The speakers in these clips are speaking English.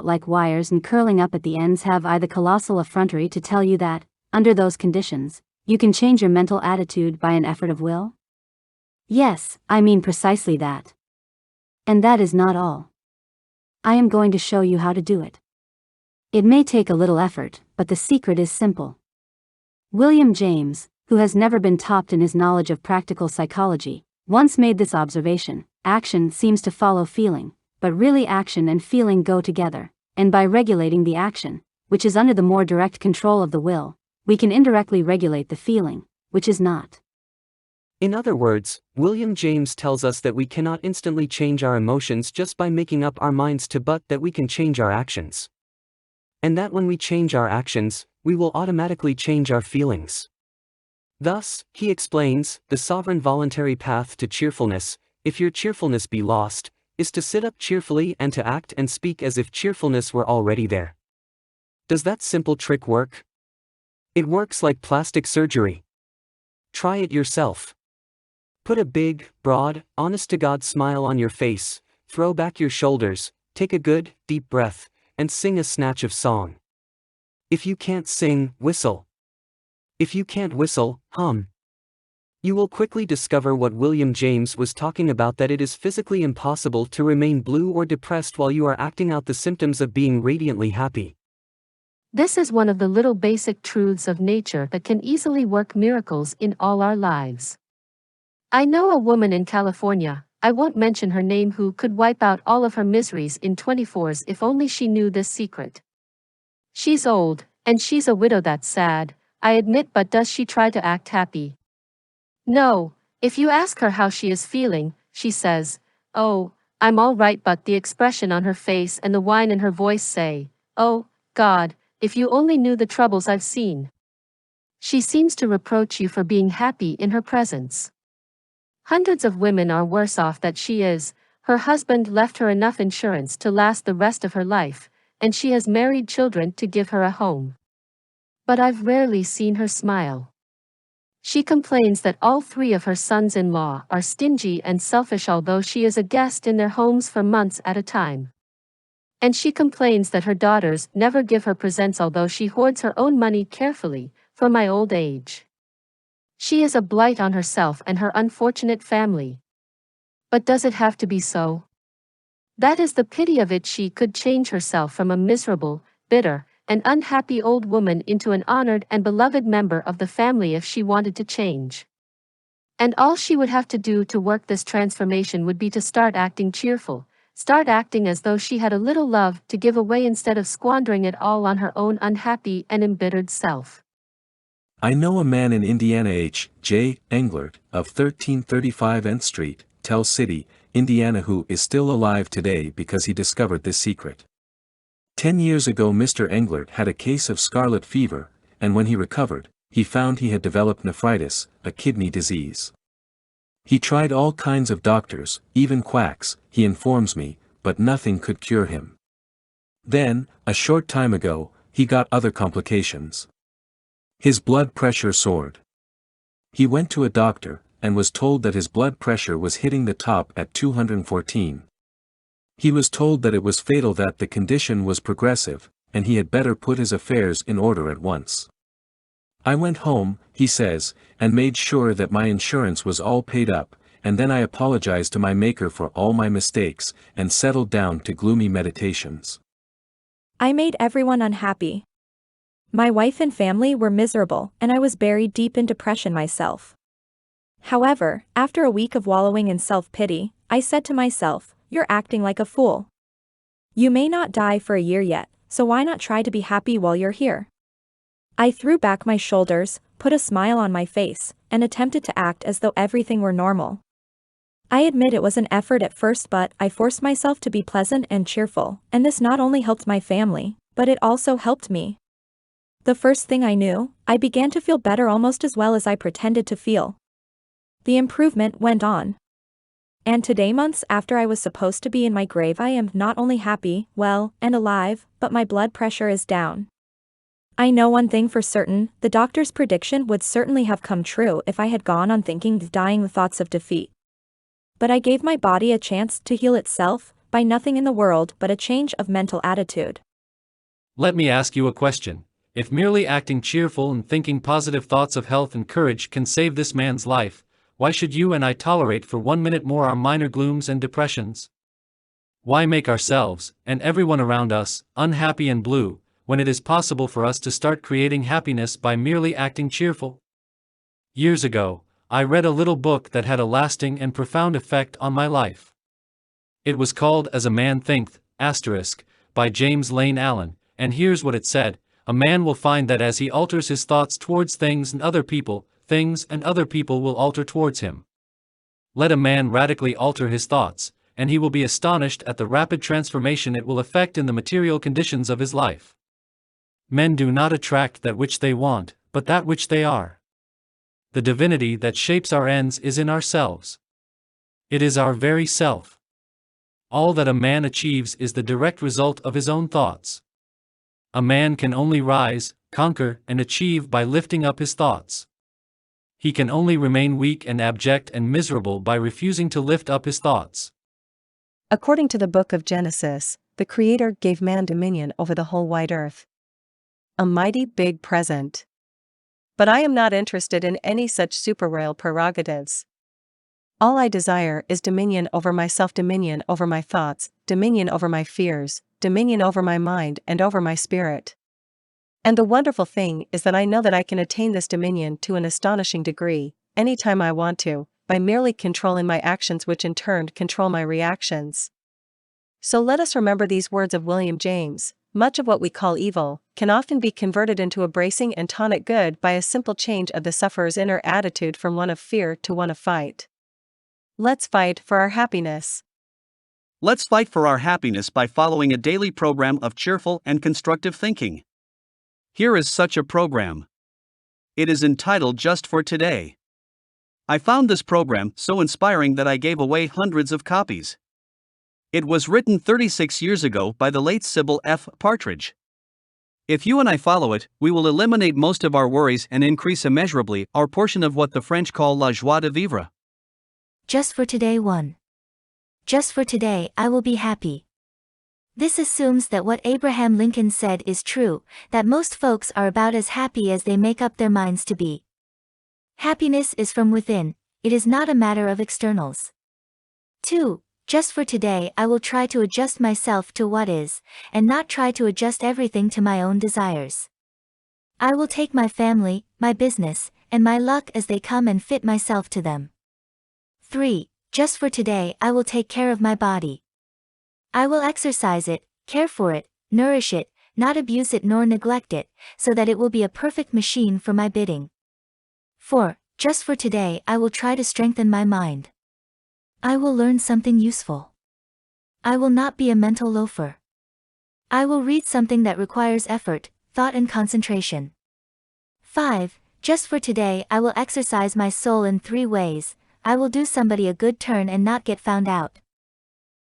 like wires and curling up at the ends, have I the colossal effrontery to tell you that, under those conditions, you can change your mental attitude by an effort of will? Yes, I mean precisely that. And that is not all. I am going to show you how to do it. It may take a little effort, but the secret is simple. William James, who has never been topped in his knowledge of practical psychology, once made this observation: action seems to follow feeling, but really action and feeling go together, and by regulating the action, which is under the more direct control of the will, we can indirectly regulate the feeling, which is not. In other words, William James tells us that we cannot instantly change our emotions just by making up our minds to, but that we can change our actions. And that when we change our actions, we will automatically change our feelings. Thus, he explains, the sovereign voluntary path to cheerfulness, if your cheerfulness be lost, is to sit up cheerfully and to act and speak as if cheerfulness were already there. Does that simple trick work? It works like plastic surgery. Try it yourself. Put a big, broad, honest-to-God smile on your face, throw back your shoulders, take a good, deep breath, and sing a snatch of song. If you can't sing, whistle. If you can't whistle, hum. You will quickly discover what William James was talking about, that it is physically impossible to remain blue or depressed while you are acting out the symptoms of being radiantly happy. This is one of the little basic truths of nature that can easily work miracles in all our lives. I know a woman in California, I won't mention her name, who could wipe out all of her miseries in 24 hours if only she knew this secret. She's old, and she's a widow. That's sad, I admit, but does she try to act happy? No. If you ask her how she is feeling, she says, "Oh, I'm all right," but the expression on her face and the whine in her voice say, "Oh, God, if you only knew the troubles I've seen." She seems to reproach you for being happy in her presence. Hundreds of women are worse off than she is. Her husband left her enough insurance to last the rest of her life, and she has married children to give her a home. But I've rarely seen her smile. She complains that all 3 of her sons-in-law are stingy and selfish, although she is a guest in their homes for months at a time. And she complains that her daughters never give her presents, although she hoards her own money carefully for my old age. She is a blight on herself and her unfortunate family. But does it have to be so? That is the pity of it. She could change herself from a miserable, bitter, and unhappy old woman into an honored and beloved member of the family if she wanted to change. And all she would have to do to work this transformation would be to start acting cheerful, start acting as though she had a little love to give away instead of squandering it all on her own unhappy and embittered self. I know a man in Indiana, H.J. Englert, of 1335 Nth Street, Tell City, Indiana, who is still alive today because he discovered this secret. 10 years ago Mr. Englert had a case of scarlet fever, and when he recovered, he found he had developed nephritis, a kidney disease. He tried all kinds of doctors, even quacks, he informs me, but nothing could cure him. Then, a short time ago, he got other complications. His blood pressure soared. He went to a doctor, and was told that his blood pressure was hitting the top at 214. He was told that it was fatal, that the condition was progressive, and he had better put his affairs in order at once. I went home, he says, and made sure that my insurance was all paid up, and then I apologized to my Maker for all my mistakes, and settled down to gloomy meditations. I made everyone unhappy. My wife and family were miserable, and I was buried deep in depression myself. However, after a week of wallowing in self-pity, I said to myself, "You're acting like a fool. You may not die for a year yet, so why not try to be happy while you're here?" I threw back my shoulders, put a smile on my face, and attempted to act as though everything were normal. I admit it was an effort at first, but I forced myself to be pleasant and cheerful, and this not only helped my family, but it also helped me. The first thing I knew, I began to feel better almost as well as I pretended to feel. The improvement went on. And today, months after I was supposed to be in my grave, I am not only happy, well, and alive, but my blood pressure is down. I know one thing for certain, the doctor's prediction would certainly have come true if I had gone on thinking, dying the thoughts of defeat. But I gave my body a chance to heal itself, by nothing in the world but a change of mental attitude. Let me ask you a question. If merely acting cheerful and thinking positive thoughts of health and courage can save this man's life, why should you and I tolerate for 1 minute more our minor glooms and depressions? Why make ourselves, and everyone around us, unhappy and blue, when it is possible for us to start creating happiness by merely acting cheerful? Years ago, I read a little book that had a lasting and profound effect on my life. It was called As a Man Thinketh, by James Lane Allen, and here's what it said: a man will find that as he alters his thoughts towards things and other people will alter towards him. Let a man radically alter his thoughts, and he will be astonished at the rapid transformation it will effect in the material conditions of his life. Men do not attract that which they want, but that which they are. The divinity that shapes our ends is in ourselves. It is our very self. All that a man achieves is the direct result of his own thoughts. A man can only rise, conquer, and achieve by lifting up his thoughts. He can only remain weak and abject and miserable by refusing to lift up his thoughts. According to the book of Genesis, the Creator gave man dominion over the whole wide earth. A mighty big present. But I am not interested in any such super-royal prerogatives. All I desire is dominion over myself, dominion over my thoughts, dominion over my fears, dominion over my mind and over my spirit. And the wonderful thing is that I know that I can attain this dominion to an astonishing degree, anytime I want to, by merely controlling my actions, which in turn control my reactions. So let us remember these words of William James: much of what we call evil can often be converted into a bracing and tonic good by a simple change of the sufferer's inner attitude from one of fear to one of fight. Let's fight for our happiness. Let's fight for our happiness by following a daily program of cheerful and constructive thinking. Here is such a program. It is entitled Just for Today. I found this program so inspiring that I gave away hundreds of copies. It was written 36 years ago by the late Sybil F. Partridge. If you and I follow it, we will eliminate most of our worries and increase immeasurably our portion of what the French call la joie de vivre. Just for today 1. Just for today I will be happy. This assumes that what Abraham Lincoln said is true, that most folks are about as happy as they make up their minds to be. Happiness is from within, it is not a matter of externals. 2. Just for today I will try to adjust myself to what is, and not try to adjust everything to my own desires. I will take my family, my business, and my luck as they come and fit myself to them. 3. Just for today I will take care of my body. I will exercise it, care for it, nourish it, not abuse it nor neglect it, so that it will be a perfect machine for my bidding. 4. Just for today I will try to strengthen my mind. I will learn something useful. I will not be a mental loafer. I will read something that requires effort, thought and concentration. 5. Just for today I will exercise my soul in 3 ways. I will do somebody a good turn and not get found out.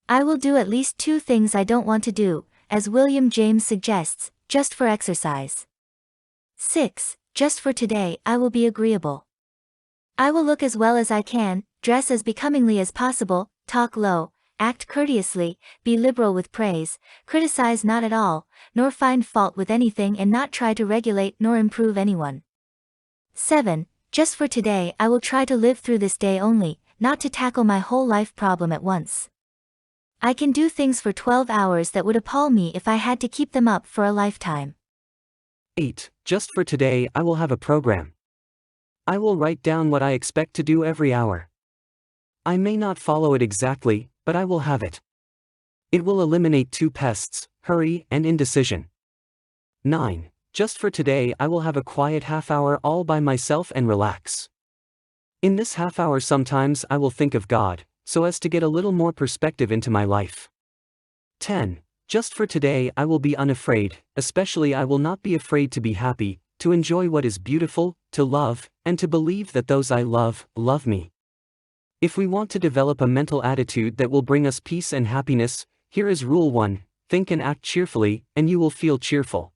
I will do at least 2 things I don't want to do, as William James suggests, just for exercise. 6. Just for today I will be agreeable. I will look as well as I can, dress as becomingly as possible, talk low, act courteously, be liberal with praise, criticize not at all, nor find fault with anything and not try to regulate nor improve anyone. 7. Just for today I will try to live through this day only, not to tackle my whole life problem at once. I can do things for 12 hours that would appall me if I had to keep them up for a lifetime. 8. Just for today I will have a program. I will write down what I expect to do every hour. I may not follow it exactly, but I will have it. It will eliminate 2 pests, hurry and indecision. 9. Just for today I will have a quiet half hour all by myself and relax. In this half hour sometimes I will think of God, so as to get a little more perspective into my life. 10. Just for today I will be unafraid, especially I will not be afraid to be happy, to enjoy what is beautiful, to love, and to believe that those I love, love me. If we want to develop a mental attitude that will bring us peace and happiness, here is Rule 1, think and act cheerfully, and you will feel cheerful.